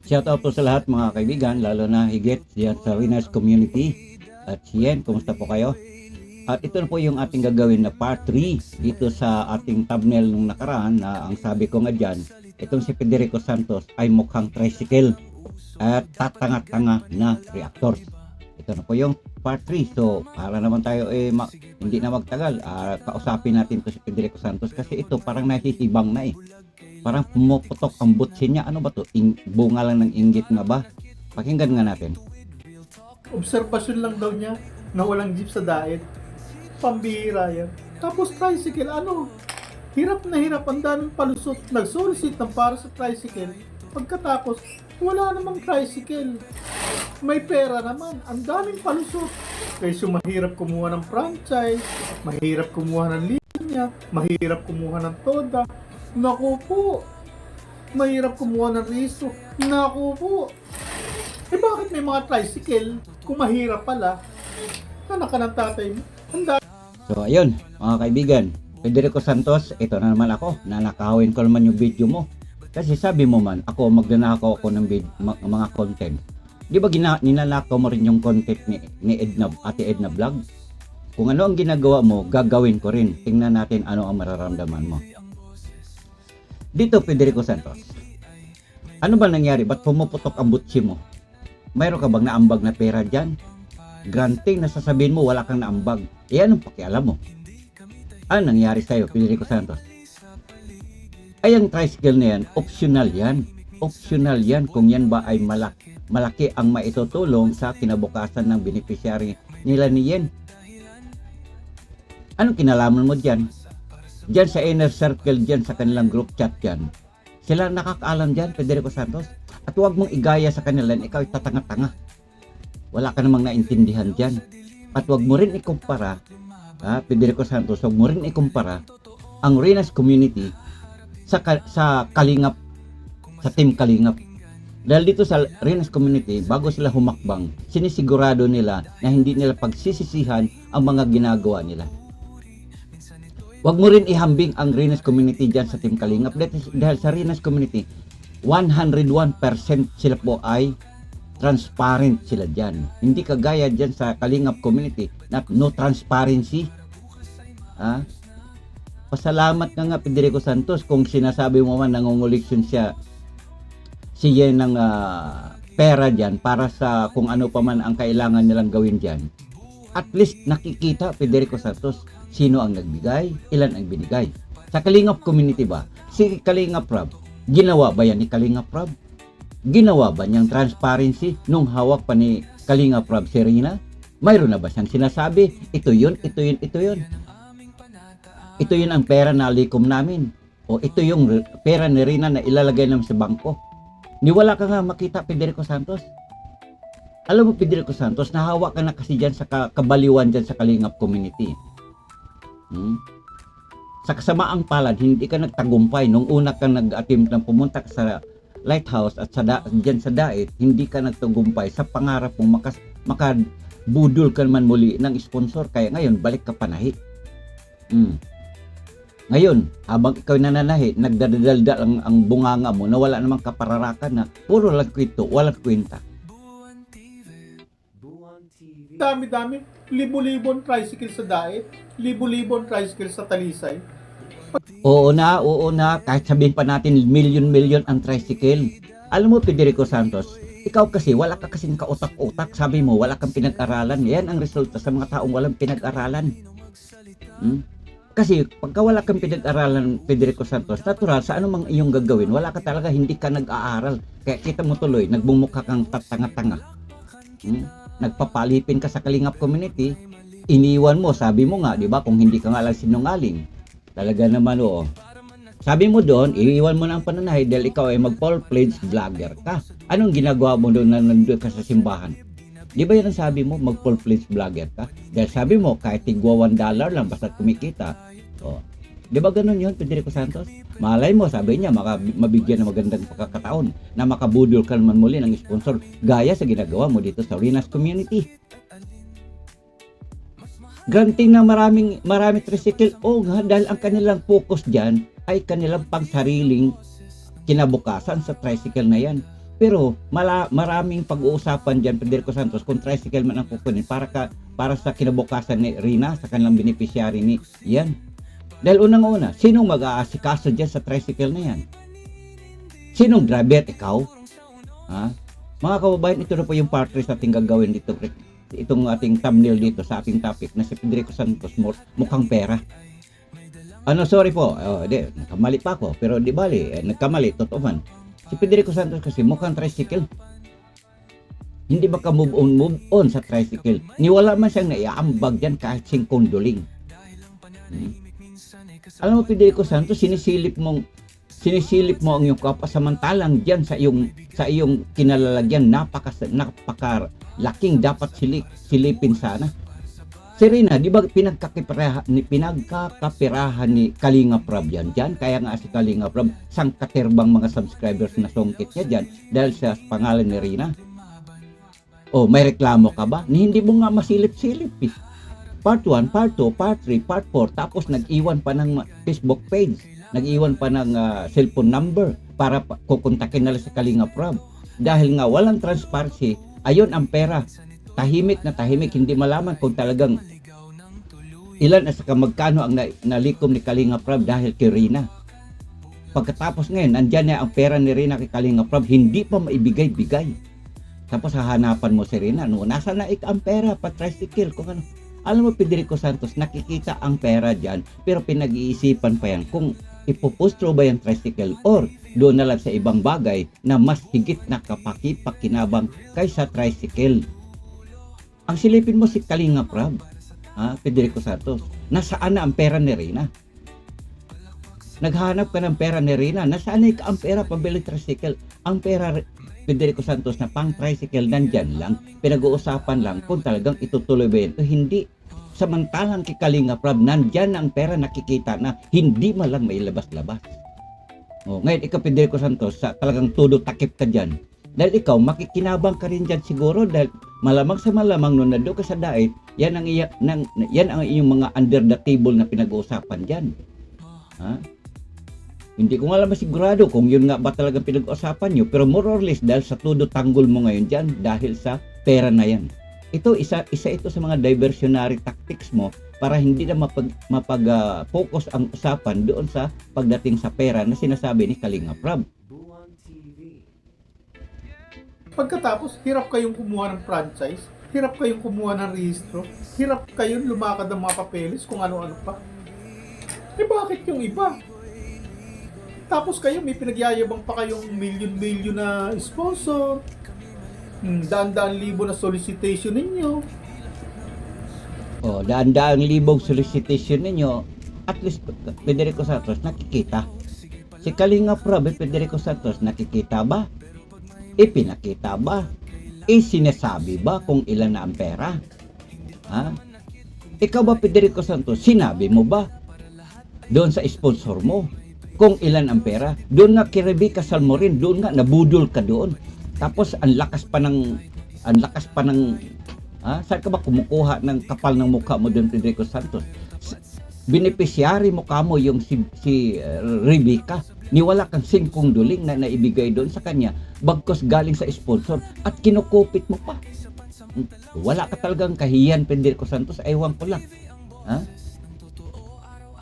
Shoutout po sa lahat mga kaibigan, lalo na higit diyan sa Winners Community. At yan, kumusta po kayo? At ito na po yung ating gagawin na part 3 dito sa ating thumbnail nung nakaraan na ang sabi ko nga dyan, itong si Federico Santos ay mukhang tricycle at tatanga-tanga na reactors. Ito na po yung part 3. So, para naman tayo hindi na magtagal, kausapin natin to si Federico Santos kasi ito parang nahihibang na eh. Parang pumuputok ang butsi niya. Ano ba to? Bunga lang ng inggit nga ba? Pakinggan nga natin. Obserbasyon lang daw niya na walang jeep sa daet. Pambihira yan. Tapos tricycle, ano? Hirap na hirap, ang daming palusot. Nag-solicit ng para sa tricycle. Pagkatapos, wala namang tricycle. May pera naman, ang daming palusot. Kaysa mahirap kumuha ng franchise, mahirap kumuha ng linya, mahirap kumuha ng toda. Naku po, mahirap kumuha ng riso. Naku po. Eh bakit may mga tricycle kung mahirap pala? Anak ka ng tatay mo. So ayun mga kaibigan, Federico Santos, ito na naman ako, nanakawin ko naman yung video mo. Kasi sabi mo man, ako magnanakaw ako ng mga content. Di ba ninanakaw mo rin yung content ni Edna, Ate Edna Vlog? Kung ano ang ginagawa mo, gagawin ko rin. Tingnan natin ano ang mararamdaman mo. Dito Federico Santos, ano ba nangyari? Ba't pumuputok ang butsi mo? Mayroon ka bang naambag na pera dyan? Granting na sasabihin mo wala kang naambag. Eh anong pakialam mo? Ano nangyari sa'yo Federico Santos? Ay ang tricycle na yan, optional yan. Optional yan kung yan ba ay malaki ang maitutulong sa kinabukasan ng beneficiary nila ni Yen. Anong kinalaman mo dyan? Dyan sa inner circle dyan sa kanilang group chat dyan. Sila nakakaalam dyan Federico Santos. At huwag mong igaya sa kanila na ikaw ay tatanga-tanga. Wala ka namang naintindihan dyan. At huwag mo rin ikumpara, Federico Santos, huwag mo rin ikumpara ang Renas community sa Kalingap, sa Team Kalingap. Dahil dito sa Renas community, bago sila humakbang, sinisigurado nila na hindi nila pagsisisihan ang mga ginagawa nila. Huwag mo rin ihambing ang Renas community dyan sa Team Kalingap. Dahil sa Renas community, 101% sila po ay transparent sila dyan. Hindi kagaya dyan sa Kalingap community na no transparency. Pasalamat nga Federico Santos kung sinasabi mo man nangunguliksyon siya ng pera dyan para sa kung ano pa man ang kailangan nilang gawin dyan. At least nakikita Federico Santos sino ang nagbigay, ilan ang binigay. Sa Kalingap community ba, si Kalingap Rob, ginawa ba yan ni Kalingap Rob? Ginawa ba niyang transparency nung hawak pa ni Kalingap Rob si Rina? Mayroon na ba siyang sinasabi? Ito yun, ito yun, ito yun. Ito yun ang pera na likom namin. O ito yung pera ni Rina na ilalagay namin sa bangko. Niwala ka nga makita Federico Santos. Alam mo Federico Santos, nahawak ka na kasi dyan sa kabaliwan dyan sa Kalingap community. Sa kasamaang palad, hindi ka nagtagumpay nung una kang nag-attempt na pumunta sa lighthouse at dyan sa Daet, hindi ka nagtagumpay sa pangarap mong makabudol ka naman muli ng sponsor. Kaya ngayon, balik ka panahi. Ngayon, habang ikaw nananahi, nagdadaldal ang bunganga mo na wala namang kapararakan na puro lang kwento, walang kwenta. Dami-dami, libo-libon tricycle sa daet, libo-libon tricycle sa Talisay. Oo na, kahit sabihin pa natin million ang tricycle. Alam mo Federico Santos, ikaw kasi wala ka kasing kautak-utak, sabi mo wala kang pinag-aralan. Yan ang resulta sa mga taong walang pinag-aralan. Kasi pagka wala kang pinag-aralan Federico Santos, natural sa anumang iyong gagawin, wala ka talaga, hindi ka nag-aaral. Kaya kita mo tuloy, nagbumukha kang tatanga-tanga. Nagpapalipin ka sa Kalingap community, iniwan mo, sabi mo nga, di ba, kung hindi ka nga lang sinungaling. Talaga naman oo. Sabi mo doon, iiwan mo na ang pananahe dahil ikaw ay mag-full pledge vlogger ka. Anong ginagawa mo doon na nandun ka sa simbahan? Di ba yan ang sabi mo, mag-full pledge vlogger ka? Dahil sabi mo, kahit tigwa $1 lang basta kumikita. O, di ba ganun yun, Federico Santos? Malay mo, sabi niya, mabigyan ng magandang pagkakataon na makabudol ka naman muli ng sponsor gaya sa ginagawa mo dito sa Renas community. Granting na marami tricycle, nga, dahil ang kanilang focus dyan ay kanilang pangsariling kinabukasan sa tricycle na yan. Pero maraming pag-uusapan diyan, Federico Santos, kung tricycle man ang kukunin para sa kinabukasan ni Rina, sa kanilang beneficiary ni yan. Dahil unang-una, sinong mag-aasikaso diyan sa tricycle na yan? Sinong driver? Ikaw? Ha? Mga kababayan, ito na po yung part 3 sa ating gagawin dito. Itong ating thumbnail dito sa ating topic na si Federico Santos mukhang pera. Sorry po. Nagkamali pa ako. Pero di bali, nagkamali. Totoo man. Si Federico Santos kasi mukhang tricycle. Hindi ba move on sa tricycle? Niwala man siyang naiaambag dyan kahit singkondoling. Alam mo, Federico Santos, sinisilip mo ang iyong kapasamantalang diyan sa iyong kinalalagyan, napakalaking dapat silipin sana. Si Rina, di ba pinagkakapirahan ni Kalinga Prab yan dyan? Kaya nga si Kalinga Prab, sangkaterbang mga subscribers na songkit niya dyan dahil sa pangalan ni Rina. May reklamo ka ba? Hindi mo nga masilip-silip eh. Part 1, Part 2, Part 3, Part 4, tapos nag-iwan pa ng Facebook page, nag-iwan pa ng cellphone number para kukontakin nila si Kalinga Prab. Dahil nga walang transparency, ayun ang pera. Tahimik na tahimik, hindi malaman kung talagang ilan at saka magkano ang nalikom ni Kalinga Prab dahil kay Rina. Pagkatapos ngayon, andyan na ang pera ni Rina kay Kalinga Prab, hindi pa maibigay-bigay. Tapos hahanapan mo si Rina, nasa na ang pera, pa-tricycle, kung ano. Alam mo, Federico Santos, nakikita ang pera dyan, pero pinag-iisipan pa yan kung ipupustro ba yung tricycle or doon na lang sa ibang bagay na mas higit na kapakipakinabang kaysa tricycle. Ang silipin mo si Kalinga Prab, Federico Santos, nasaan na ang pera ni Rina? Naghanap ka ng pera ni Rina, nasaan na ang pera pambili tricycle? Ang pera, Federico Santos, na pang tricycle nandyan lang, pinag-uusapan lang kung talagang itutuloy ba ito, hindi. Samantalang kay Kalinga Prab, nandyan ang pera, nakikita na, hindi malang may labas-labas. Ngayon, ikaw, Federico Santos, talagang todo takip ka dyan. Dahil ikaw, makikinabang ka rin dyan siguro dahil malamang sa malamang nung nando ka sa diet, yan ang iyong mga under the table na pinag-uusapan dyan. Hindi ko nga alam sigurado kung yun nga ba talagang pinag-uusapan nyo, pero more or less dahil sa todo tanggol mo ngayon dyan dahil sa pera na yan. Isa ito sa mga diversionary tactics mo para hindi na mapag-focus ang usapan doon sa pagdating sa pera na sinasabi ni Kalinga Prab. Pagkatapos, hirap kayong kumuha ng franchise, hirap kayong kumuha ng rehistro, hirap kayong lumakad ng mga papeles kung ano-ano pa. Bakit yung iba? Tapos kayo, may pinagyayabang pa kayong milyon-milyon na sponsor, daan-daan libo na solicitation ninyo. Daan-daan libong solicitation ninyo, at least Federico Santos nakikita. Si Kalinga Prab, Federico Santos nakikita ba? Ipinakita ba? Sinasabi ba kung ilan na ang pera? Ikaw ba, Federico Santos, sinabi mo ba doon sa sponsor mo kung ilan ang pera? Doon nga kay Rebecca Salmorin, doon nga nabudol ka doon. Tapos ang lakas pa ng saan ka ba kumukuha ng kapal ng mukha mo doon, Federico Santos? Beneficiary mo kamo yung si Rebecca. Niwala kang singkondoling na naibigay doon sa kanya bagkos galing sa sponsor at kinukupit mo pa. Wala ka talagang kahiyan, Federico Santos, ewan ko lang.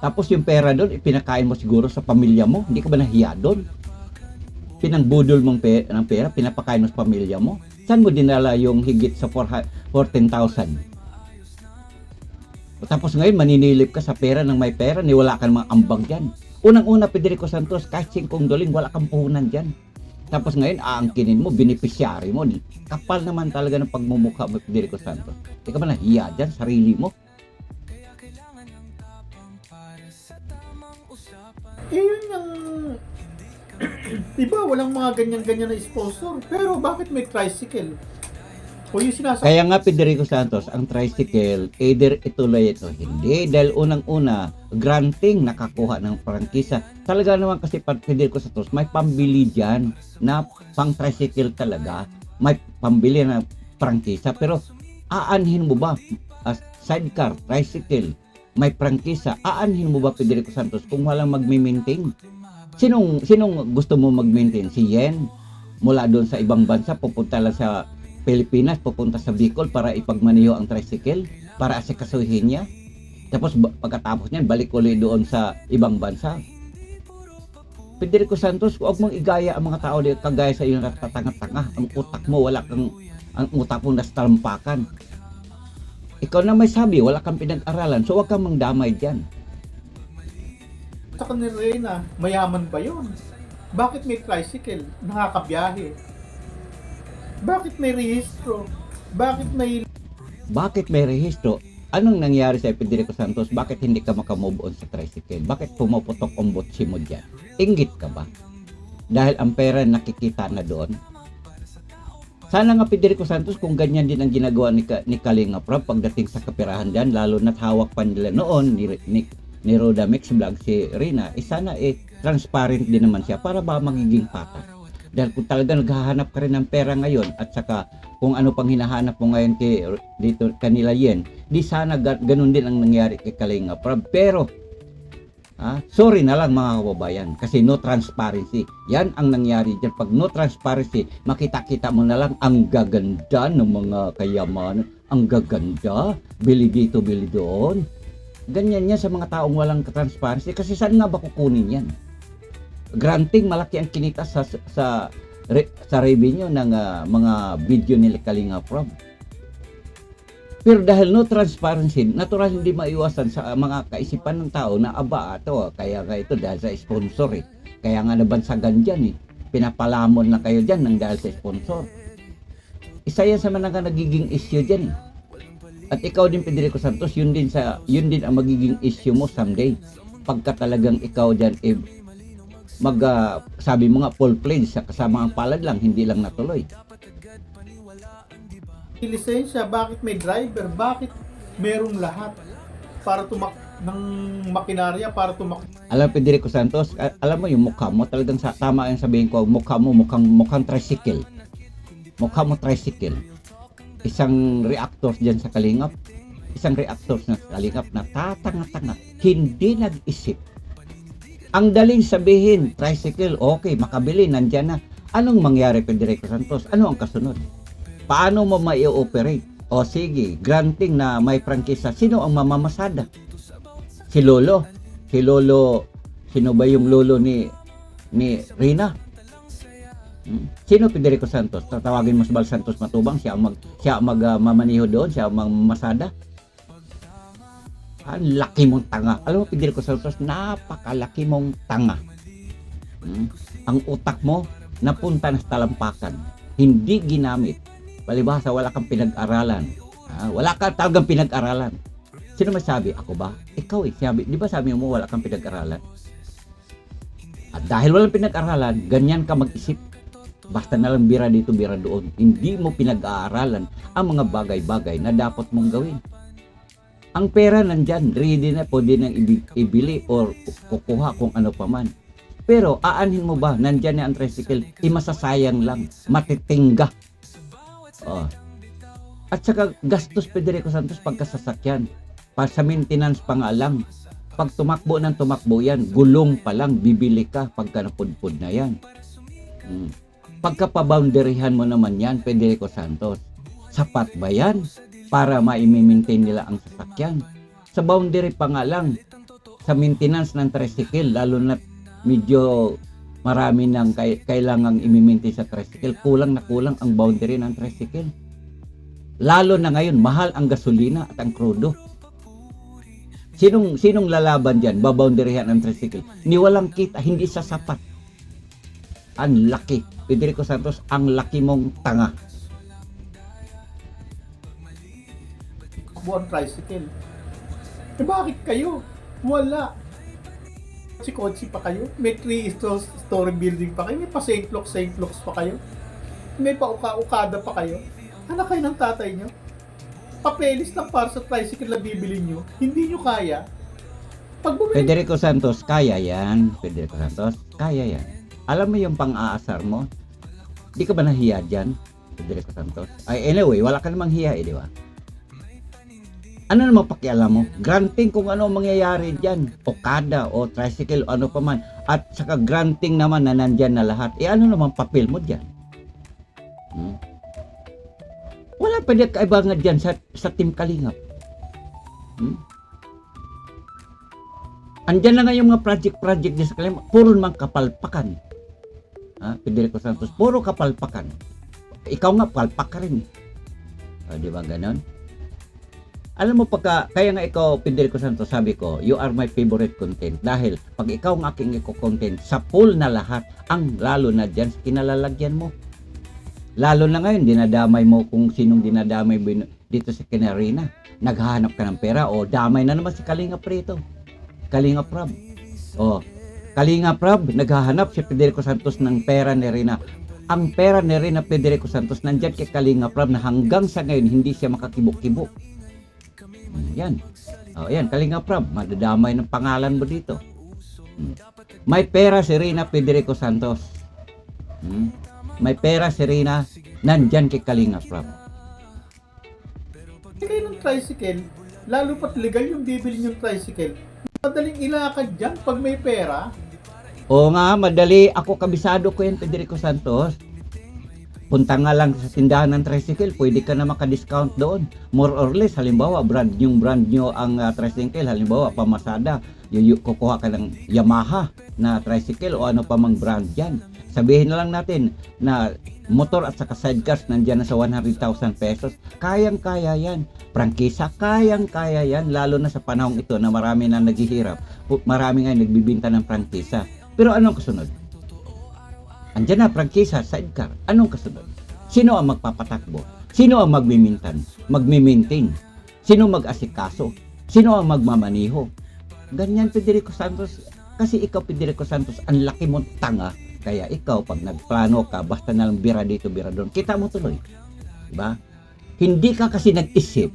Tapos yung pera doon, ipinakain mo siguro sa pamilya mo. Hindi ka ba nahiya doon? Pinangbudol mong ng pera, pinapakain mo sa pamilya mo. Saan mo dinala yung higit sa 14,000? Tapos ngayon, maninilip ka sa pera ng may pera, niwala ka namang ambag dyan. Unang-una, Federico Santos, kahit $5, wala kang puhunan dyan. Tapos ngayon, aangkinin mo, beneficiary mo. Kapal naman talaga ng pagmumukha mo, Federico Santos. Hindi ka ba nahiya dyan, sarili mo? Yun yung diba, walang mga ganyan-ganyan na sponsor. Pero bakit may tricycle? O yung Kaya nga, Federico Santos, ang tricycle, either ituloy ito, hindi. Dahil unang-una, granting nakakuha ng prangkisa. Talaga naman kasi, Federico Santos, may pambili dyan na pang tricycle talaga. May pambili na prangkisa. Pero, aanhin mo ba, sidecar, tricycle, may prangkisa, aanhin mo ba, Federico Santos, kung walang magme-maintain? Sinong gusto mo mag-maintain? Si Yen? mula doon sa ibang bansa, pupunta lang sa Pilipinas, pupunta sa Bicol para ipagmaneho ang tricycle, para asikasuhin niya. Tapos pagkatapos niyan, balik ulit doon sa ibang bansa. Federico Santos, huwag mong igaya ang mga tao dito kagaya sa iyo na tatanga-tanga. Ang utak mo, ang utak mo nastalampakan. Ikaw na may sabi, wala kang pinag-aralan, so huwag kang mangdamay dyan. Sa kanila Reyna, mayaman ba yun? Bakit may tricycle? Nakakabiyahe. Bakit may rehistro? Bakit may rehistro? Anong nangyari sa Federico Santos? Bakit hindi ka makamove on sa tricycle? Bakit pumuputok ang botsi mo dyan? Inggit ka ba? Dahil ang pera nakikita na doon. Sana nga Federico Santos kung ganyan din ang ginagawa ni Kalinga Prab pagdating sa kapirahan dyan, lalo na't hawak pa nila noon ni Roda Mix Vlog si Rina, sana transparent din naman siya para ba magiging patas. Dahil kung talaga naghahanap ka rin ng pera ngayon at saka kung ano pang hinahanap mo ngayon dito kanila yen, di sana ganun din ang nangyari kay Kalinga Prab. Pero sorry na lang mga kababayan kasi no transparency. Yan ang nangyari dyan. Pag no transparency, makita-kita mo na lang ang gaganda ng mga kayamanan. Ang gaganda, bili dito, bili doon. Ganyan yan sa mga taong walang transparency kasi saan nga ba kukunin yan? Granting malaki ang kinita sa revenue ng mga video ni Kalinga Prab. Pero dahil no transparency, natural hindi maiwasan sa mga kaisipan ng tao na kaya nga ito dahil sa sponsor eh. Kaya nga nabansagan dyan eh. Pinapalamon na kayo dyan ng dahil sa sponsor. Isa yan sa mga nagiging issue dyan eh. At ikaw din Federico Santos, yun din ang magiging issue mo someday. Pagka talagang ikaw dyan sabi mo nga full-fledged kasama ang palad lang, hindi lang natuloy. lisensya, bakit may driver, bakit merong lahat para ng makinarya para Alam Federico Santos, alam mo yung mukha mo, talagang tama yung sabihin ko, mukha mo mukhang tricycle. Mukha mo tricycle. Isang reactors dyan sa Kalingap, na tatanga-tanga, hindi nag-isip. Ang daling sabihin, tricycle, okay, makabili, nandyan na. Anong mangyari Federico Santos? Ano ang kasunod? Paano mo mai-operate? O sige, granting na may prangkisa. Sino ang mamamasada? Si Lolo. Sino ba yung lolo ni Rina? Sino Federico Santos? Tatawagin mo si Bal Santos Matubang, siya ang mamaniho doon, siya ang mamamasada. Ang laki mong tanga. Alam mo Federico Santos, napakalaki mong tanga. Ang utak mo napunta na sa talampakan. Hindi ginamit. Palibhasa, wala kang pinag-aralan. Wala ka talagang pinag-aralan. Sino masabi? Ako ba? Ikaw eh. Di ba sabi mo wala kang pinag-aralan? At dahil walang pinag-aralan, ganyan ka mag-isip. Basta na lang bira dito, bira doon. Hindi mo pinag-aaralan ang mga bagay-bagay na dapat mong gawin. Ang pera nandyan, ready na, pwede nang ibili or kukuha kung ano pa man. Pero aanhin mo ba, nandyan na ang tricycle, masasayang lang, matitingga. At saka gastos Federico Santos pagkasasakyan. Sa maintenance pa nga lang. Pag tumakbo yan, gulong pa lang, bibili ka pagka napudpud na yan. Pagkapaboundaryhan mo naman yan, Federico Santos, sapat ba yan para ma-maintain nila ang sasakyan? Sa boundary pa nga lang, sa maintenance ng tricycle, lalo na medyo marami nang kailangang i-maintain sa tricycle, kulang na kulang ang boundary ng tricycle. Lalo na ngayon, mahal ang gasolina at ang krudo. Sinong lalaban dyan? Baboundaryhan ang tricycle. Ni walang kita, hindi sasapat. Ang laki. Federico Santos, ang laki mong tanga. buong tricycle. Bakit kayo? Wala. Kotse pa kayo? May 3-story building pa kayo? May pa St. Luke's pa kayo? May pa ukada pa kayo? Anak kayo ng tatay nyo? Papelis lang para sa tricycle na bibili nyo, hindi nyo kaya. Federico Santos, kaya yan. Federico Santos, kaya yan. Alam mo yung pang-aasar mo? Di ka ba nahiya dyan, Federico Santos? Anyway, wala ka namang hiya di ba? Ano namang pakialam mo? Granting kung ano mangyayari dyan. Okada o tricycle o ano pa man. At saka granting naman na nandyan na lahat. Ano namang papel mo dyan? Hmm? Wala pa din kaibangan dyan sa Team Kalingap. Hmm? Andyan na nga yung mga project din sa Kalingap, puro mang kapalpakan. Federico Santos, puro kapalpakan. Ikaw nga, palpak ka rin. Di ba ganon? Alam mo, kaya nga ikaw, Federico Santos, sabi ko, you are my favorite content. Dahil pag ikaw ang aking content, sa pool na lahat, ang lalo na dyan, kinalalagyan mo. Lalo na ngayon, dinadamay mo kung sinong dinadamay mo dito sa Kinarina. Naghahanap ka ng pera, o damay na naman si Kalinga Prito. Kalinga Prab. Kalinga Prab, naghahanap si Federico Santos ng pera ni Rina. Ang pera ni Rina Federico Santos nandyan kay Kalinga Prab na hanggang sa ngayon hindi siya makakibok-kibok. Yan. Yan, Kalinga Prab, madadamay ng pangalan mo dito. May pera si Rina Federico Santos. May pera si Rina, nandyan kay Kalinga Prab. Kayo ng tricycle, lalo pat legal yung bibili yung tricycle. Madaling ilakad dyan pag may pera. Oo nga, madali. Ako kabisado ko yan, Federico Santos. Punta nga lang sa tindahan ng tricycle, pwede ka na maka-discount doon. More or less, halimbawa, brand new ang tricycle. Halimbawa, pamasada. Kukuha ka ng Yamaha na tricycle o ano pa mang brand yan. Sabihin na lang natin na motor at saka sidecars nandyan na sa 100,000 pesos. Kayang-kaya yan. Prangkisa, kayang-kaya yan. Lalo na sa panahong ito na marami na naghihirap. Marami nga nagbibinta ng prangkisa. Pero anong kasunod? Andyan na, prangkisa, sidecar. Anong kasunod? Sino ang magpapatakbo? Sino ang magmi-maintain? Sino mag-asikaso? Sino ang magmamaniho? Ganyan, Federico Santos. Kasi ikaw, Federico Santos, ang laki mong tanga. Kaya ikaw, pag nagplano ka, basta na lang bira dito, bira doon, kita mo tuloy. Diba? Hindi ka kasi nag-isip.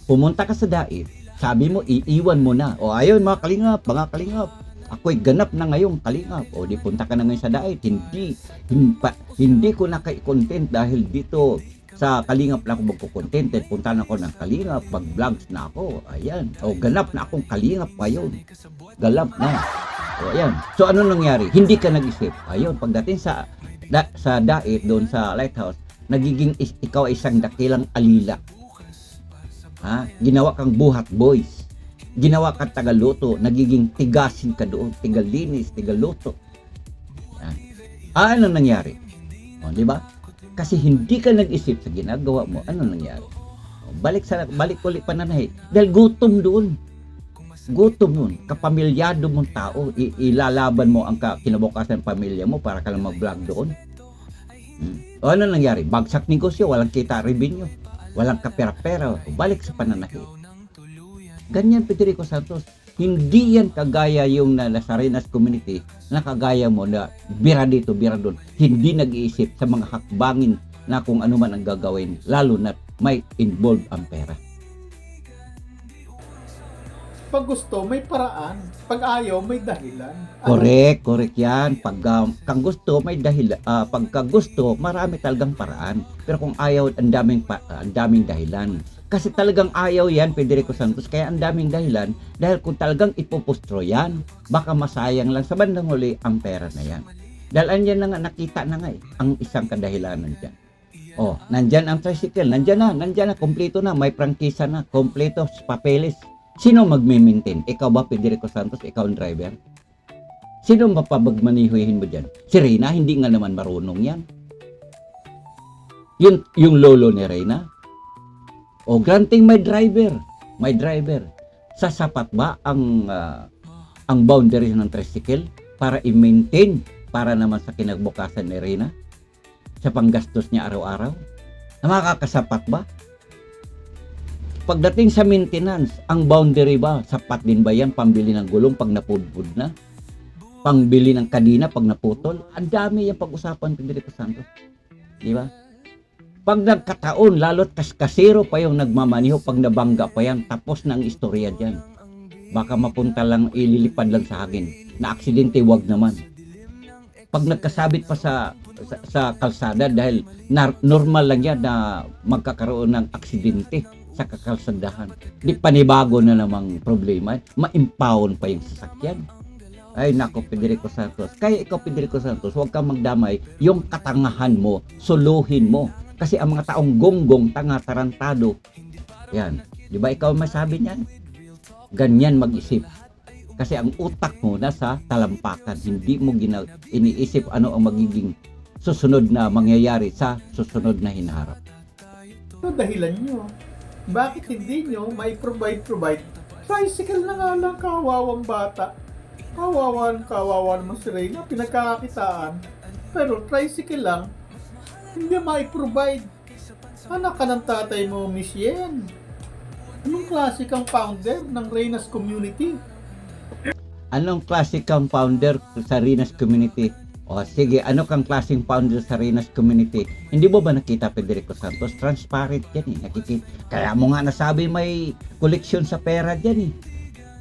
Pumunta ka sa dait, sabi mo, iiwan mo na. O ayun, mga kalingap. Ako'y ganap na ngayong kalingap. O di punta ka na ngayon sa dait. Hindi ko na kay-content dahil dito sa kalingap na ako magkukontent. Punta na ako ng kalingap, mag-vlogs na ako. Ayan. O ganap na akong kalingap ngayon. Galap na. O ayan. So ano nangyari? Hindi ka nag-isip. Ayun, pagdating sa dait doon sa lighthouse, nagiging ikaw ay isang dakilang alila. Ginawa kang buhat boys. Ginawa kang tagaluto, nagiging tigasin ka doon, tigalinis, tigaluto. Ano nangyari? O, di ba? Kasi hindi ka nag-isip sa ginagawa mo, ano nangyari? O, balik ulit pananahi. Dahil gutom doon. Gutom nun. Kapamilyado mong tao, ilalaban mo ang kinabukasan ng pamilya mo para ka lang mag-vlog doon. O, ano nangyari? Bagsak negosyo, walang kita revenue, walang kapera-pera, balik sa pananahi. Ganyan, Federico Santos. Hindi yan kagaya yung Nazarenas community na kagaya mo na bira dito, bira doon. Hindi nag-iisip sa mga hakbangin na kung ano man ang gagawin, lalo na may involved ang pera. Pag gusto, may paraan. Pag ayaw, may dahilan. Correct yan. Pag gusto, may dahilan. Pagka gusto, marami talagang paraan. Pero kung ayaw, ang daming dahilan. Kasi talagang ayaw yan, Federico Santos. Kaya ang daming dahilan. Dahil kung talagang ipupustro yan, baka masayang lang sa bandang huli ang pera na yan. Dahil andyan na nga, nakita na nga ang isang kadahilanan dyan. O, nandyan ang tricycle. Nandyan na, kompleto na. May prangkisa na, kompleto, papeles. Sino magme-maintain? Ikaw ba, Federico Santos? Ikaw ang driver? Sino mapapagmanihuhin mo dyan? Si Reyna, hindi nga naman marunong yan. Yung lolo ni Reyna? O, granting may driver. Sasapat ba ang boundary ng tricycle para i-maintain para naman sa kinagbukasan ni Reyna? Sa panggastos niya araw-araw? Makakasapat ba? Pagdating sa maintenance, ang boundary ba, sapat din ba yan? Pambili ng gulong pag napudpud na? Pangbili ng kadina pag naputol? Ang dami yung pag-usapan, Federico Santos. Di ba? Pag nagkataon, lalo't kasero pa yung nagmamaniho, pag nabangga pa yan, tapos na ang istorya dyan. Baka mapunta lang, ililipad lang sa hangin. Na aksidente, wag naman. Pag nagkasabit pa sa kalsada, dahil normal lang yan na magkakaroon ng aksidente sa kakalsadahan. Di panibago na namang problema. Ma-impound pa yung sasakyan. Ay nako, Federico Santos. Kaya ikaw, Federico Santos, huwag kang magdamay. Yung katangahan mo, suluhin mo. Kasi ang mga taong gonggong, tanga, tarantado, yan. Di ba ikaw masabi niyan? Ganyan mag-isip. Kasi ang utak mo nasa talampakan. Hindi mo iniisip ano ang magiging susunod na mangyayari sa susunod na hinaharap. Ano dahilan nyo? Bakit hindi nyo provide tricycle na nga lang, kawawang bata. Kawawa naman si Reyna, pinagkakakitaan. Pero tricycle lang, hindi provide. Anak ka ng tatay mo, Miss Yen. Anong klase kang founder ng Reyna's Community? Anong klase kang founder sa Reyna's Community? O sige, ano kang klaseng founder sa Reyna's Community? Hindi mo ba nakita Federico Santos? Transparent yan eh. Nakikita. Kaya mo nga nasabi may koleksyon sa pera dyan eh.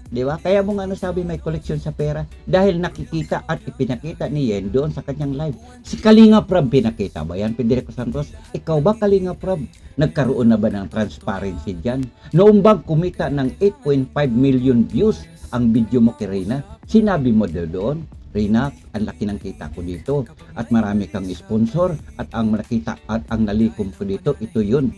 Di ba? Kaya mo nga nasabi may koleksyon sa pera. Dahil nakikita at ipinakita ni Yen doon sa kanyang live. Si Kalinga Prab pinakita ba yan, Federico Santos? Ikaw ba, Kalinga Prab? Nagkaroon na ba ng transparency dyan? Noong bang kumita ng 8.5 million views ang video mo kay Reyna? Sinabi mo doon, Reyna, ang laki ng kita ko dito at marami kang sponsor at ang nakita at ang nalikom ko dito, ito yun.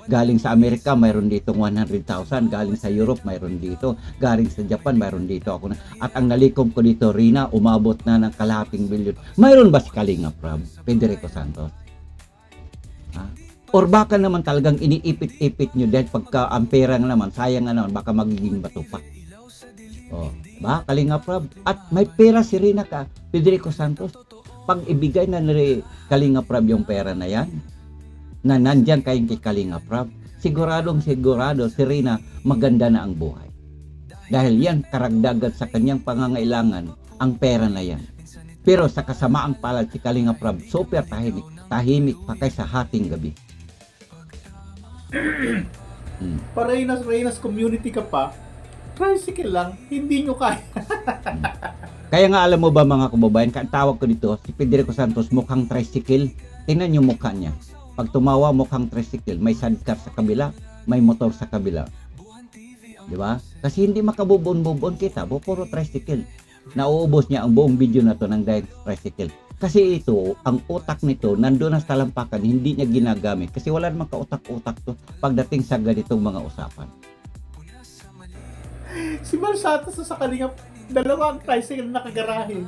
Galing sa Amerika, mayroon dito 100,000. Galing sa Europe, mayroon dito. Galing sa Japan, mayroon dito ako na. At ang nalikom ko dito, Reyna, umabot na ng kalahating bilyon. Mayroon ba si Kalinga Prab, Federico Santos? Ha? Or baka naman talagang iniipit-ipit nyo dahil pagka ang pera naman, sayang na naman, baka magiging bato pa. Oh, ba, Kalinga Prab. At may pera si Reyna ka, Federico Santos. Pag ibigay na ni Kalinga Prab yung pera na yan, na nandyan kay Kalinga Prab, siguradong sigurado si Reyna maganda na ang buhay. Dahil yan, karagdagan sa kanyang pangangailangan, ang pera na yan. Pero sa kasamaang palad si Kalinga Prab, super tahimik pa kaysa hating gabi. Reyna's Community ka pa, tricycle lang, hindi nyo kaya. Kaya nga alam mo ba mga kababayan, ang tawag ko dito, si Federico Santos mukhang tricycle. Tingnan yung mukha niya. Pag tumawa mukhang tricycle, may sidecar sa kabila, may motor sa kabila. Di ba? Kasi hindi makabubon-bubon kita, puro tricycle. Nauubos niya ang buong video na to ng dahil tricycle. Kasi ito, ang utak nito, nandoon na sa talampakan, hindi niya ginagamit. Kasi wala namang kautak-utak to pagdating sa ganitong mga usapan. Si Bal Santos sa Kalingap, dalawang tricycle nakagarahe.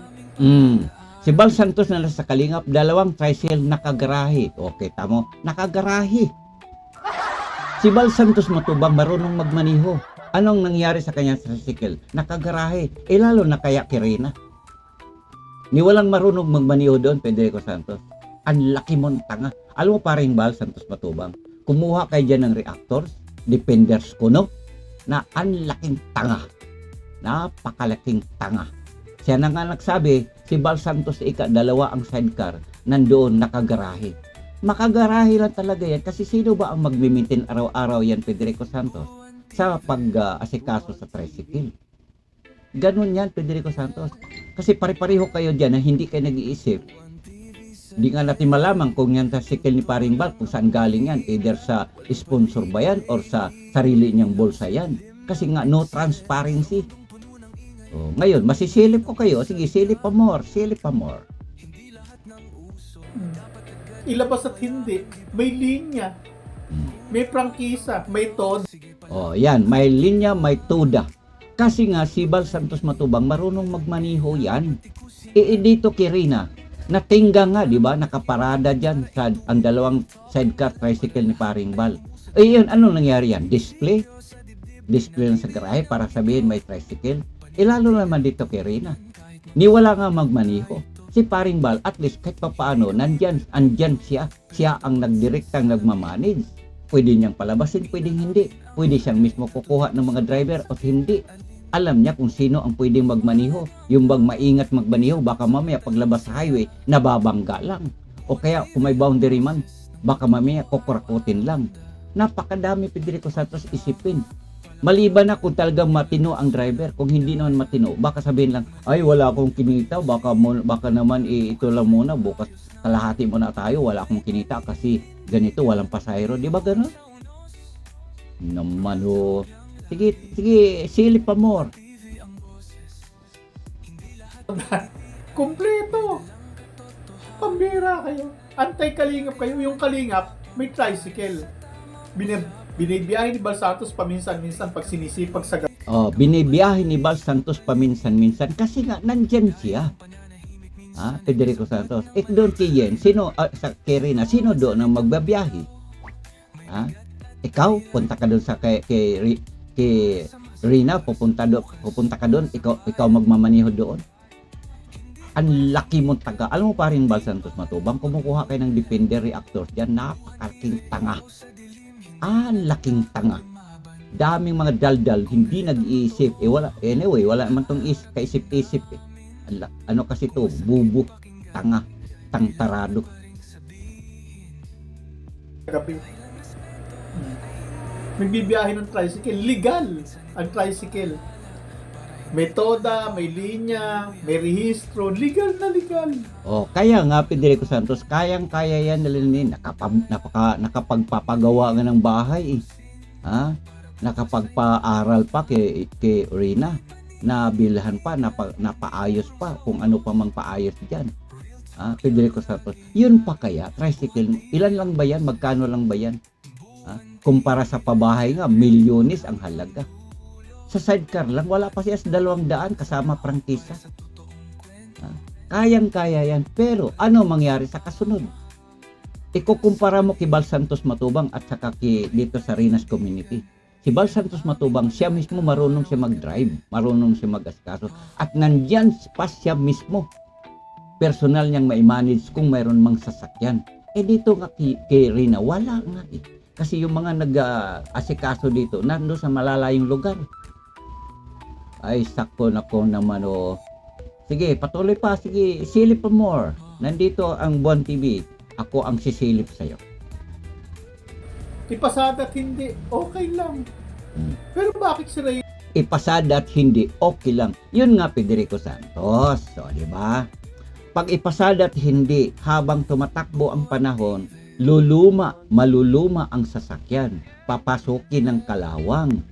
Si Bal Santos na nasa Kalingap, dalawang tricycle nakagarahe. Okay, tamo, nakagarahe. Si Bal Santos matubang marunong magmaniho. Anong nangyari sa kanyang tricycle? Nakagarahe. Lalo na kaya kay Reyna. Ni walang marunong magmaniho doon, Federico Santos. Ang laki mong tanga. Alam mo paring Bal Santos matubang, kumuha kayo dyan ng reactors, defenders kuno, na ang laking tanga. Napakalaking tanga. Siya na nga nagsabi, si Bal Santos dalawa ang sidecar, nandoon nakagarahe. Makagarahe lang talaga yan kasi sino ba ang magmimintin araw-araw yan, Federico Santos, sa pag-asikaso sa tricycle? Ganun yan, Federico Santos. Kasi pare-pareho kayo dyan na hindi kayo nag-iisip. Hindi nga natin malaman kung yan tricycle ni Paring Bal, kung saan galing yan. Either sa sponsor ba yan or sa sarili niyang bulsa yan. Kasi nga, no transparency. So, ngayon, masisilip ko kayo. Sige, silip pa more. Ilabas at hindi. May linya. May prangkisa. May todo. Oh, yan. May linya, may toda. Kasi nga, si Bal Santos Matubang marunong magmaniho yan. Dito kay Reyna, natingga nga, di ba? Nakaparada dyan sa ang dalawang sidecar tricycle ni Paring Bal. Yun, ano nangyari yan? Display lang sa garahe para sabihin may tricycle. Lalo naman dito kay Reyna. Niwala nga magmaniho. Si Paring Bal, at least kahit pa paano, andyan siya. Siya ang nagdirektang nagmamanage. Pwede niyang palabasin, pwedeng hindi. Pwede siyang mismo kukuha ng mga driver o hindi. Alam niya kung sino ang pwedeng magmaniho. Yung bang maingat magmaniho, baka mamaya paglabas sa highway, nababangga lang. O kaya kung may boundary man, baka mamaya kukurakutin lang. Napakadami, Federico Santos, isipin. Maliban na kung talagang matino ang driver. Kung hindi naman matino, baka sabihin lang, ay wala akong kinita, baka naman ito lang muna, bukas kalahati muna tayo, wala akong kinita kasi ganito, walang pasahero. Di ba gano'n? Naman ho. Sige, silip pa more. Kompleto. Pambira kayo. Antay-kalingap kayo, yung kalingap, may tricycle. Binibiyahe ni Bal Santos paminsan-minsan pag sinisipag sa gabi. Oh, binibiyahe ni Bal Santos paminsan-minsan kasi nga nandyan siya. Federico Santos. Doon kay Yen, sa Kirina, sino doon ang magbabiyahe? Ikaw, punta ka doon sa kay Rina, pupunta ka doon, ikaw magmamaniho doon. Ang laki mong taga. Alam mo pa rin, Bal Santos Matubang, kumukuha kayo ng Defender reactors dyan, napakalaking tanga. Ang laking tanga. Daming mga daldal, hindi nag-iisip. Wala naman tong kaisip-isip eh. Ano kasi to, bubo, tanga, tangtarado. Gabi. Nagbibiyahe ng tricycle, legal ang tricycle. May toda, may linya, may rehistro, legal na legal. Kaya nga, Federico Santos, kayang-kaya yan nila nakapagpapagawa nga ng bahay eh. Nakapagpa-aral pa kay Rina, nabilhan pa, napaayos pa, kung ano pa mang paayos dyan. Federico Santos, yun pa kaya, tricycle, ilan lang ba yan, magkano lang ba yan? Kumpara sa pabahay nga, milyones ang halaga. Sa sidecar lang, wala pa siya sa 200 kasama prangkisa. Kayang-kaya yan. Pero ano mangyari sa kasunod? Ikukumpara mo kay Bal Santos Matubang at saka dito sa Rinas Community. Si Bal Santos Matubang, siya mismo marunong siya mag-drive, marunong siya mag-askaso. At nandyan pa siya mismo. Personal niyang ma-manage kung mayroon mang sasakyan. Dito nga kay Rina, wala nga eh. Kasi yung mga nag-asikaso dito, nando sa malalayong lugar. Ay, sakto na ko naman Sige, patuloy pa. Sige, silip pa more. Nandito ang Buwan TV. Ako ang sisilip sa'yo. Ipasada at hindi, okay lang. Pero bakit si Ray? Ipasada at hindi, okay lang. Yun nga, Federico Santos. Di ba? Pag ipasada at hindi, habang tumatakbo ang panahon, maluluma ang sasakyan. Papasukin ng kalawang.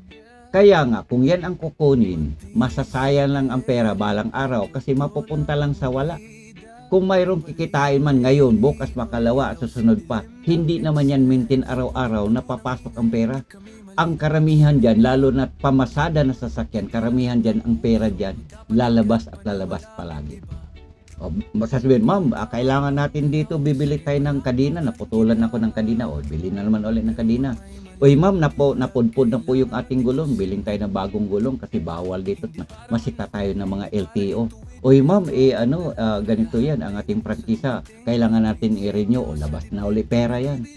Kaya nga, kung yan ang kukunin, masasayang lang ang pera balang araw kasi mapupunta lang sa wala. Kung mayroong kikitain man ngayon, bukas makalawa at susunod pa, hindi naman yan maintain araw-araw na papasok ang pera. Ang karamihan dyan, lalo na pamasada na sasakyan, karamihan dyan, ang pera dyan, lalabas at lalabas palagi. Masasabihin, ma'am, kailangan natin dito, bibili tayo ng kadina, naputulan ako ng kadina, bili na naman ulit ng kadina. Ma'am, napudpud na po yung ating gulong, biling tayo ng bagong gulong kasi bawal dito, masita tayo ng mga LTO. Ma'am, ganito yan, ang ating prangkisa, kailangan natin i-renew, labas na uli pera yan.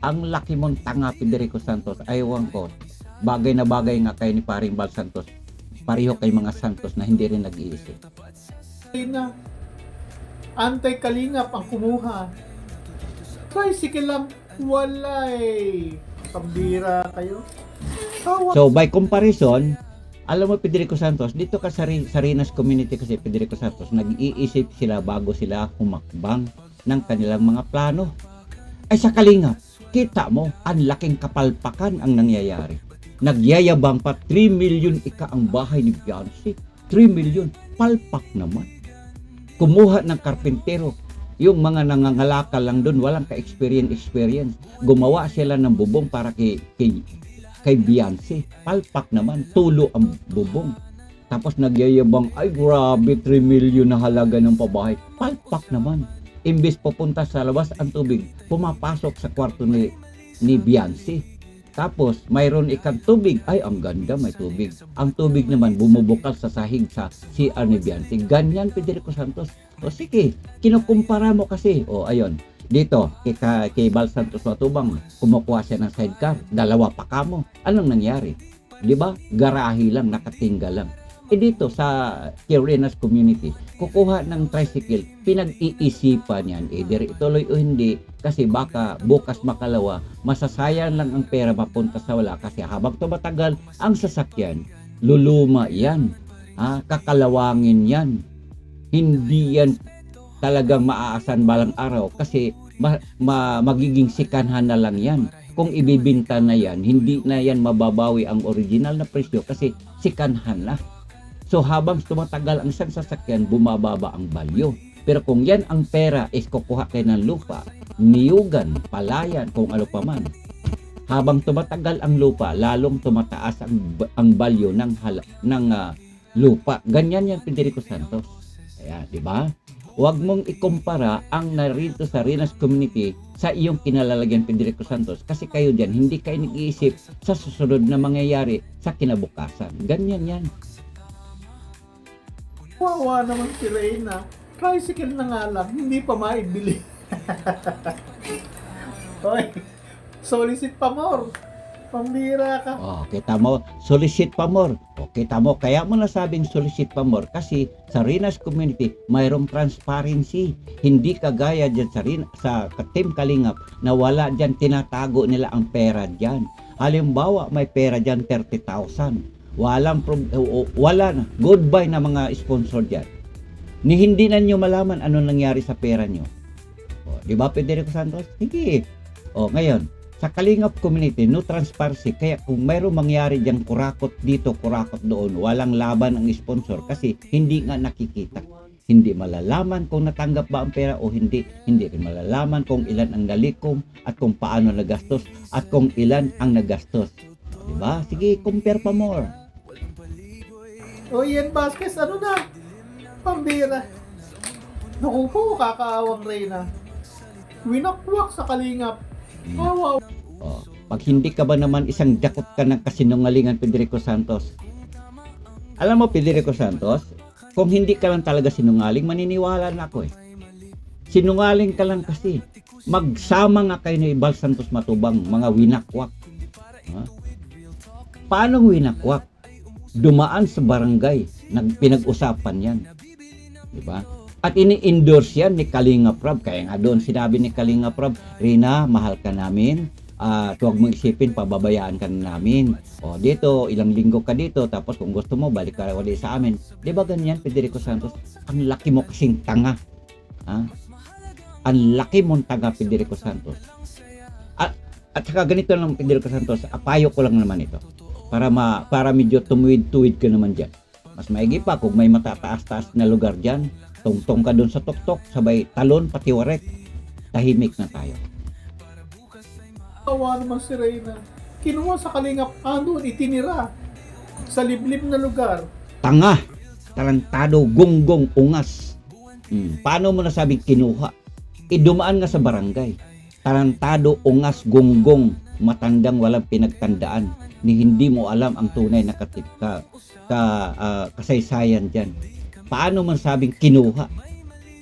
Ang laki mong tanga, Federico Santos, aywan ko, bagay na bagay nga kayo ni paring Bal Santos, pareho kay mga Santos na hindi rin nag-iisip. Na antay-kalingap ang kumuha. Tricycle lang, wala eh. Pambira kayo. So by comparison, alam mo Federico Santos, dito ka sa Rinas Community kasi Federico Santos, nag-iisip sila bago sila humakbang ng kanilang mga plano. Ay sa Kalingap, kita mo, ang laking kapalpakan ang nangyayari. Nagyayabang pa 3 million ang bahay ni Beyonce. 3 million, palpak naman. Kumuha ng karpentero, yung mga nangangalakal lang doon, walang ka-experience. Gumawa sila ng bubong para kay Beyonce. Palpak naman, tulo ang bubong. Tapos nagyayabang, ay grabe, 3 million na halaga ng pabahay. Palpak naman. Imbes pupunta sa labas ang tubig, pumapasok sa kwarto ni Beyonce. Tapos, mayroon ikang tubig. Ay, ang ganda, may tubig. Ang tubig naman, bumubukal sa sahig sa CR ni Beyonce. Ganyan, Federico Santos. Sige, kinukumpara mo kasi. Ayun. Dito, kay Bal Santos Matubang, kumukuha siya ng sidecar. 2 pa kamo. Anong nangyari? Diba? Garahe lang, nakatingga lang. Dito sa Rinas Community, kukuha ng tricycle, pinag-iisipan yan, either ituloy o hindi, kasi baka bukas makalawa, masasayang lang ang pera mapunta sa wala, kasi habang tumatagal ang sasakyan, luluma yan, kakalawangin yan, hindi yan talagang maaasan balang araw, kasi magiging sikanhan na lang yan. Kung ibibinta na yan, hindi na yan mababawi ang original na presyo kasi sikanhan na. So habang tumatagal ang isang sasakyan, bumababa ang value. Pero kung yan ang pera is kukuha kayo ng lupa, niyugan, palayan, kung ano pa man, habang tumatagal ang lupa, lalong tumataas ang value ng lupa. Ganyan yan, Federico Santos. Kaya, di ba? Huwag mong ikumpara ang narito sa Rinas Community sa iyong kinalalagyan, Federico Santos. Kasi kayo dyan, hindi kayo nag-iisip sa susunod na mangyayari sa kinabukasan. Ganyan yan. Wawa naman si Reyna. Tricycle na nga lang, hindi pa maibili. Hoy, solicit pa more. Pambira ka. Oh, kita mo, solicit pa more. Oh, kita mo, kaya mo nasabing solicit pa more kasi sa Rinas Community, mayroong transparency. Hindi kagaya dyan sa Team Kalingap na wala dyan, tinatago nila ang pera dyan. Halimbawa, may pera dyan 30,000. Wala na. Goodbye na mga sponsor dyan. Ni hindi na nyo malaman ano nangyari sa pera nyo. O, di ba, Federico Santos? Sige. O, ngayon, sa Kalingap Community, no transparency. Kaya kung mayroong mangyari dyan, kurakot dito, kurakot doon, walang laban ang sponsor kasi hindi nga nakikita. Hindi malalaman kung natanggap ba ang pera o hindi. Hindi rin malalaman kung ilan ang nalikom at kung paano nagastos at kung ilan ang nagastos. O, di ba? Sige, compare pa more. O Ian Vasquez, ano na? Pambira. Naku po, kakaawang Reyna. Winakwak sa Kalingap. Wow. Oh, pag hindi ka ba naman isang dakot ka ng kasinungalingan, Federico Santos. Alam mo, Federico Santos, kung hindi ka lang talaga sinungaling, maniniwala na ako eh. Sinungaling ka lang kasi. Magsama nga kayo ni Ibal Santos Matubang, mga winakwak. Ha? Paano winakwak? Dumaan sa barangay, pinag-usapan yan. Diba? At ini-endorse yan ni Kalinga Prab. Kaya nga doon sinabi ni Kalinga Prab, Rina, mahal ka namin. Huwag mong isipin, pababayaan ka na namin. O dito, ilang linggo ka dito, tapos kung gusto mo, balik ka ulit sa amin. Di ba ganyan, Federico Santos? Ang laki mo kasing tanga. Ha? Ang laki mong tanga, Federico Santos. At saka ganito lang, Federico Santos, payo ko lang naman ito. Para medyo tumuwid-tuwid ka naman dyan. Mas maigi pa kung may matataas-taas na lugar dyan, tungtong ka doon sa tuktok, sabay talon, pati warek, tahimik na tayo. Kawa naman si Reyna. Kinuha sa Kalingap, andun, itinira. Sa liblib na lugar. Tanga, tarantado, gunggong, ungas. Paano mo nasabing kinuha? Dumaan nga sa barangay. Tarantado, ungas, gunggong, matandang walang pinagtandaan. Ni hindi mo alam ang tunay na kasaysayan dyan. Paano man sabing kinuha?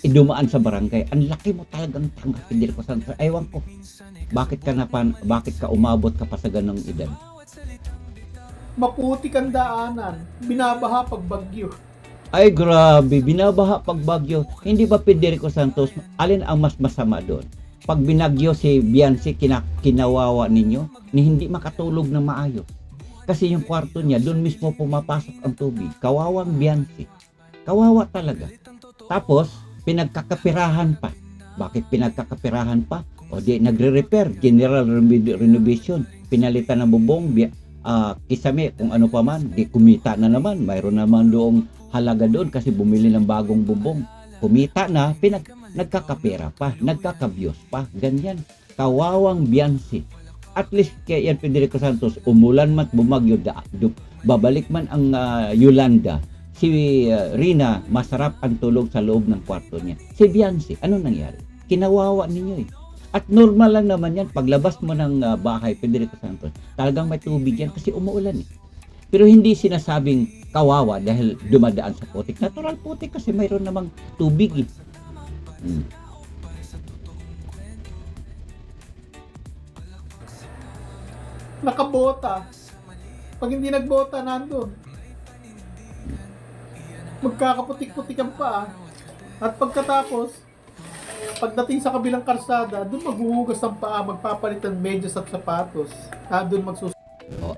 Dumaan sa barangay. Ang laki mo talagang tanga, Federico Santos. Ewan ko. Bakit ka umabot ka pa sa ganong edad? Maputi kang daanan. Binabaha pag bagyo. Ay grabe, binabaha pag bagyo. Hindi ba, Federico Santos, alin ang mas masama doon? Pag binagyo si Bianci, kinawawa ninyo, ni hindi makatulog na maayos. Kasi yung kwarto niya, doon mismo pumapasok ang tubig. Kawawang Bianci. Kawawa talaga. Tapos, pinagkakapirahan pa. Bakit pinagkakapirahan pa? O di, nagre-repair, general renovation. Pinalitan ng bubong, kisame, kung ano pa man, di kumita na naman. Mayroon naman doong halaga doon kasi bumili ng bagong bubong. Kumita na, nagkakapera pa, nagkakabyos pa, ganyan. Kawawang Bianci. At least kaya yan, Federico Santos, umulan man, bumagyo, babalik man ang Yolanda, si Rina, masarap ang tulog sa loob ng kwarto niya. Si Bianci, ano nangyari? Kinawawa ninyo eh. At normal lang naman yan, paglabas mo ng bahay, Federico Santos, talagang may tubig yan kasi umuulan eh. Pero hindi sinasabing kawawa dahil dumadaan sa putik. Natural putik kasi mayroon namang tubig eh. Nakabota. Pag hindi nagbota, nandun. Magkakaputik-putikan pa. At pagkatapos, pagdating sa kabilang karsada, doon maghuhugas ng paa, magpapalit ng medyas at sapatos. Doon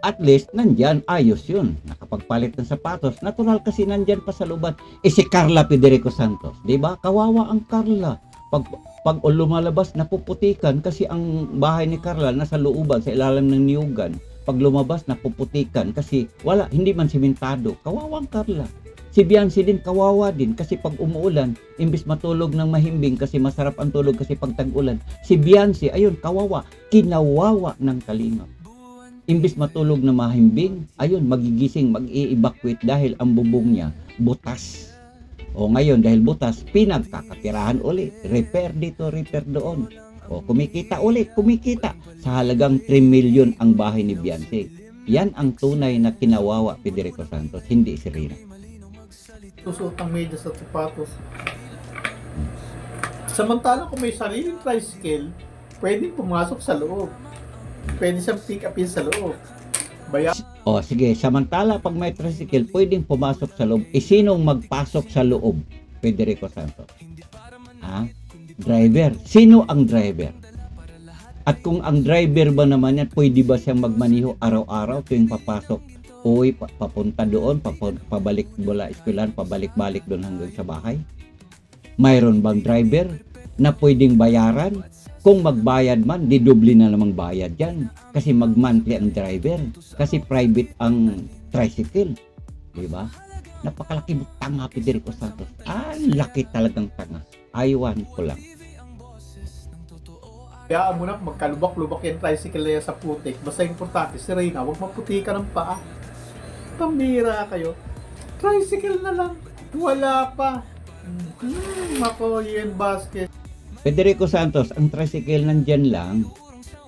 At least, nandyan, ayos yun. Nakapagpalit ng sapatos. Natural kasi nandyan pa sa luban. Si Carla Federico Santos. Diba? Kawawa ang Carla. Pag lumalabas, napuputikan kasi ang bahay ni Carla nasa looban, sa ilalim ng niyugan. Pag lumabas, napuputikan kasi hindi man simentado. Kawawang Carla. Si Beyonce din kawawa din kasi pag umuulan, imbis matulog ng mahimbing kasi masarap ang tulog kasi pag tag-ulan. Si Beyonce, ayun, kawawa, kinawawa ng Kalingap. Imbis matulog na mahimbing, ayun, magigising, mag-i-evacuate dahil ang bubong niya butas. O ngayon, dahil butas, pinagkakapirahan uli. Repair dito, repair doon. O kumikita uli, kumikita. Sa halagang 3 million ang bahay ni Beyonce. Yan ang tunay na kinawawa Federico Santos, hindi si Rina. Susuot ang medyas at sapatos. Samantalang kung may sariling tricycle, pwedeng pumasok sa loob. Pwede siyang pick upin sa loob. O sige, samantala pag may tricycle, pwedeng pumasok sa loob. Sinong magpasok sa loob? Federico Santos. Ha? Driver. Sino ang driver? At kung ang driver ba naman yan, pwede ba siyang magmaniho araw-araw tuwing papasok? Uy, papunta doon, pabalik mula eskwelahan, pabalik-balik doon hanggang sa bahay? Mayroon bang driver na pwedeng bayaran? Kung magbayad man, didoble na namang bayad yan. Kasi mag-monthly ang driver. Kasi private ang tricycle. Diba? Napakalaki mo tanga, Federico Santos. Laki talagang tanga. Aywan ko lang. Kaya mo na magkalubak-lubak yung tricycle na yan sa putik. Basta importante, si Reyna, huwag maputika ng paa. Pambira kayo. Tricycle na lang. Wala pa. Mako, yan basket. Federico Santos, ang tricycle nandyan lang,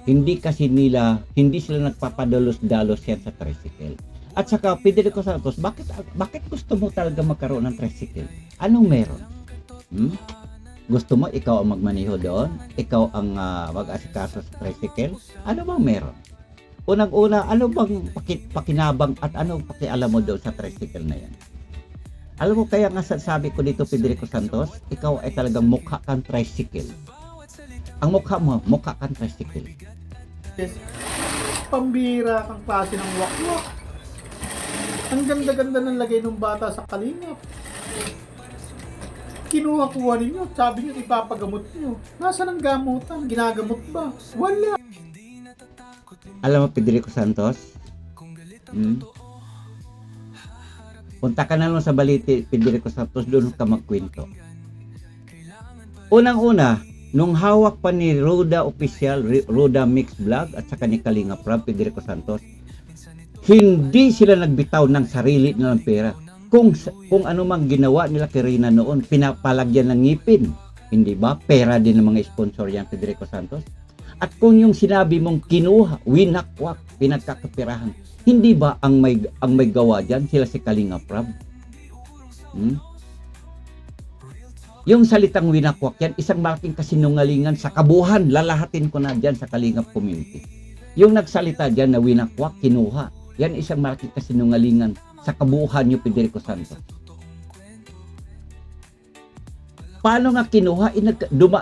hindi sila nagpapadalos-dalos yan sa tricycle. At saka, Federico Santos, bakit gusto mo talaga magkaroon ng tricycle? Anong meron? Gusto mo ikaw ang magmaniho doon? Ikaw ang mag-asikaso sa tricycle? Ano bang meron? Unang-una, ano bang pakinabang at ano pakialam mo doon sa tricycle na yan? Alam mo, kaya nga sabi ko dito, Federico Santos, ikaw ay talagang mukha kang tricycle. Ang mukha mo, mukha kang tricycle. Yes. Pambira kang klase ng wakwak. Ang ganda-ganda ng lagay ng bata sa Kalingap. Kinuha-kuha ninyo, sabi niyo ipapagamot niyo. Nasaan ang gamutan? Ginagamot ba? Wala. Alam mo, Federico Santos, punta ka na lang sa Balite, Federico Santos, doon ka magkwento. Unang-una, nung hawak pa ni Roda Official, Roda Mix Vlog, at saka ni Kalinga Prab, Federico Santos, hindi sila nagbitaw ng sarili nilang pera. Kung ano mang ginawa nila kay Rina noon, pinapalagyan ng ngipin. Hindi ba? Pera din ng mga sponsor yan, Federico Santos. At kung yung sinabi mong kinuha, winakwak, pinagkakapirahan, hindi ba ang may gawa dyan sila si Kalinga Prab? Yung salitang winakwak yan, isang malaking kasinungalingan sa kabuhan. Lalahatin ko na dyan sa Kalingap community. Yung nagsalita dyan na winakwak, kinuha, yan isang malaking kasinungalingan sa kabuhan niyo, Federico Santos. Paano nga kinuha?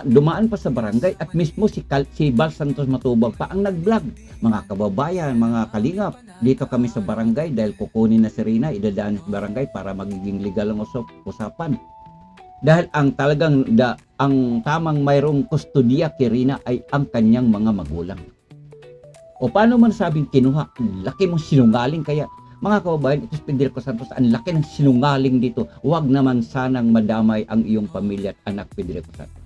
Dumaan pa sa barangay at mismo si Bal Santos Matubang pa ang nag-vlog. Mga kababayan, mga kalingap, dito kami sa barangay dahil kukunin na si Rina, idadaan sa barangay para magiging legal ang usapan. Dahil ang tamang mayroong kustodiya kay Rina ay ang kanyang mga magulang. O paano man sabing kinuha? Laki mong sinungaling kaya. Mga kababayan, ito si Federico Santos, ang laki ng sinungaling dito. Huwag naman sanang madamay ang iyong pamilya at anak, Federico Santos.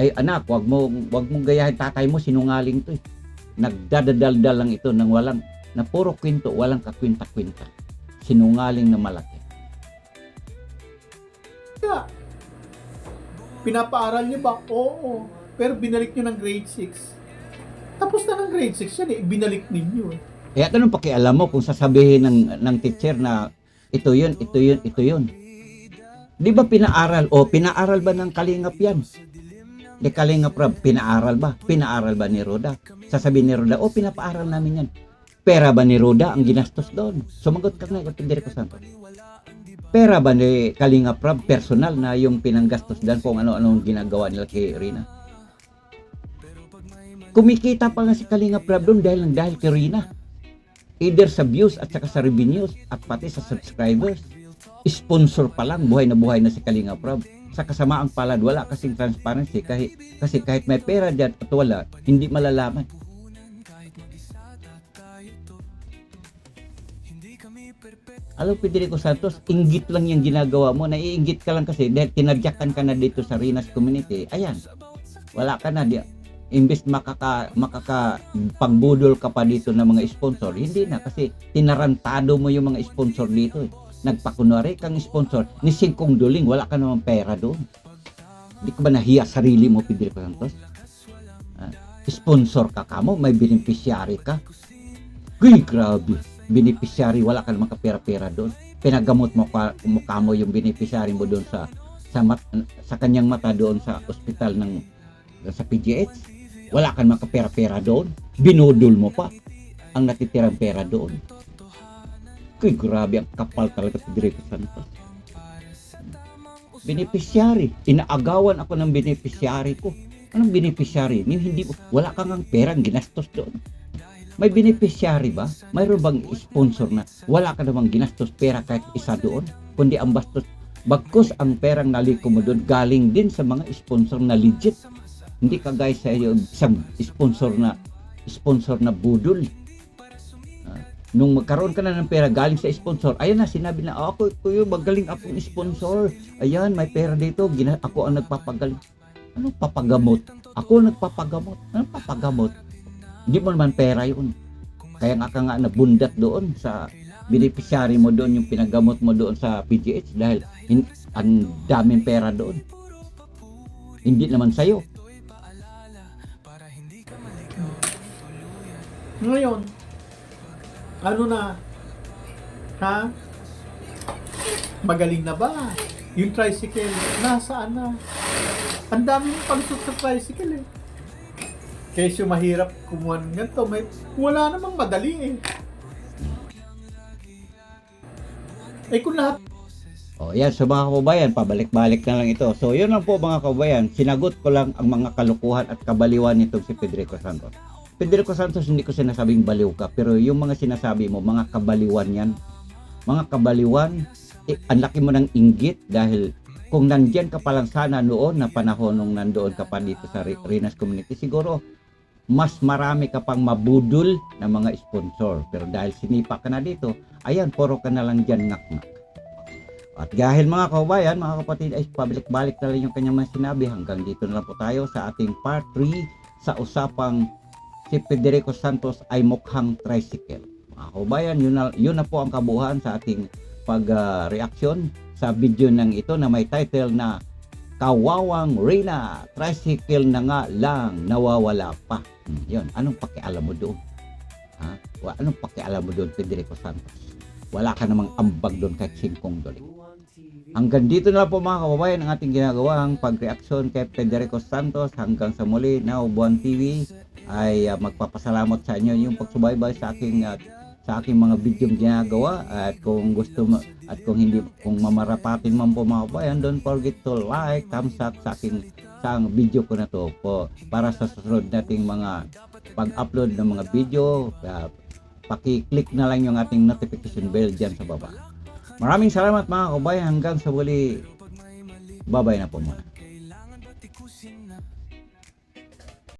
Ay anak, huwag mong gayahin tatay mo, sinungaling to eh. Nagdadadaldal lang ito ng na puro kwento, walang kakwinta-kwinta. Sinungaling na malaki. Yeah. Pinapaaral niyo ba? Oo. Pero binalik niyo ng grade 6. Tapos na ng grade 6 yan eh, binalik ninyo eh. Kaya anong pakialam mo kung sasabihin ng teacher na ito yun. Di ba pinaaral? O pinaaral ba ng Kalingap yan? Di Kalingap Prab, pinaaral ba? Pinaaral ba ni Roda? Sasabihin ni Roda, pinapaaral namin yan. Pera ba ni Roda ang ginastos doon? Sumagot ka na, Federico Santos. Pera ba ni Kalingap Prab personal na yung pinanggastos doon kung ano-ano ginagawa nila kay Rina? Kumikita pa nga si Kalingap Prab doon dahil kay Rina. Either sa views at saka sa revenues at pati sa subscribers. Sponsor pa lang, buhay na si Kalinga Prab. Sa kasamaang palad, wala kasing transparency kasi kahit may pera dyan at wala, hindi malalaman. Alam, Federico Santos, inggit lang yung ginagawa mo. Naiinggit ka lang kasi dahil tinadyakan ka na dito sa Rinas community. Ayan, wala ka na. Imbes pagbudol ka pa dito ng mga sponsor, hindi na kasi tinarantado mo yung mga sponsor dito. Nagpakunwari kang sponsor ni Singkong Duling, wala ka namang pera doon. Hindi ka ba nahiya sarili mo, Federico Santos? Sponsor ka kamo, may beneficiary ka. Uy, grabe. Beneficiary, wala ka namang kapera-pera doon. Pinagamot mo mo yung beneficiary mo doon sa kanyang mata doon sa ospital sa PGH. Wala ka namang kapera-pera doon. Binudol mo pa ang natitirang pera doon. Uy, grabe, ang kapal talaga Federico Santos. Beneficiary. Inaagawan ako ng beneficiary ko. Anong beneficiary? Wala kang ang perang ginastos doon. May beneficiary ba? Mayroon bang sponsor na wala ka namang ginastos pera kahit isa doon? Kundi ang bastos. Bagkus ang perang naliko mo doon galing din sa mga sponsor na legit. Hindi ka guys sa isang sponsor na budol. Nung magkaroon ka na ng pera galing sa sponsor, ayan na, sinabi na, ako magaling akong sponsor. Ayan, may pera dito, ako ang nagpapagaling. Anong papagamot? Ako ang nagpapagamot. Anong papagamot? Hindi mo naman pera yun. Kaya nga ka nga nabundat doon sa beneficiary mo doon, yung pinagamot mo doon sa PGH dahil ang daming pera doon. Hindi naman sa'yo. Ngayon, ano na? Ha? Magaling na ba? Yung tricycle, nasaan na? Ang dami mong palusot sa tricycle eh. Kaysa mahirap kumuha ng ganito, wala namang madali eh. Eh kung lahat... Yan, so mga kababayan, pabalik-balik na lang ito. So yun lang po mga kababayan, sinagot ko lang ang mga kalukuhan at kabaliwan nitong si Federico Santos. Federico Santos, hindi ko sinasabing baliw ka, pero yung mga sinasabi mo, mga kabaliwan yan. Mga kabaliwan, ang laki mo ng inggit dahil kung nandyan ka pa lang sana noon na panahon nung nandoon ka pa dito sa Rinas community, siguro mas marami ka pang mabudol ng mga sponsor. Pero dahil sinipa ka na dito, ayan, puro ka na lang dyan ngak-ngak. At dahil mga kababayan, mga kapatid, ay pabalik-balik na lang yung kanyang mga sinabi. Hanggang dito na lang po tayo sa ating part 3 sa usapang si Federico Santos ay mukhang tricycle. Mga kababayan, yun na po ang kabuuan sa ating pag-reaksyon sa video ng ito na may title na Kawawang Reyna, tricycle na nga lang, nawawala pa. Yun, anong pakialam mo doon? Anong pakialam mo doon, Federico Santos? Wala ka namang ambag doon kahit Singkong Duling. Hanggang dito na lang po mga kababayan ang ating ginagawang pag-reaksyon kay Federico Santos. Hanggang sa muli, Now Buwan TV ay magpapasalamat sa inyo yung pagsubaybay sa aking mga video ginagawa. At kung gusto mo at kung mamarapatin man po mga kababayan, don't forget to like, thumbs up sa video ko na to po para sa susunod nating mga pag-upload ng mga video. Paki-click na lang yung ating notification bell dyan sa baba. Maraming salamat mga kababayan, hanggang sa muli. Bye-bye na po muna.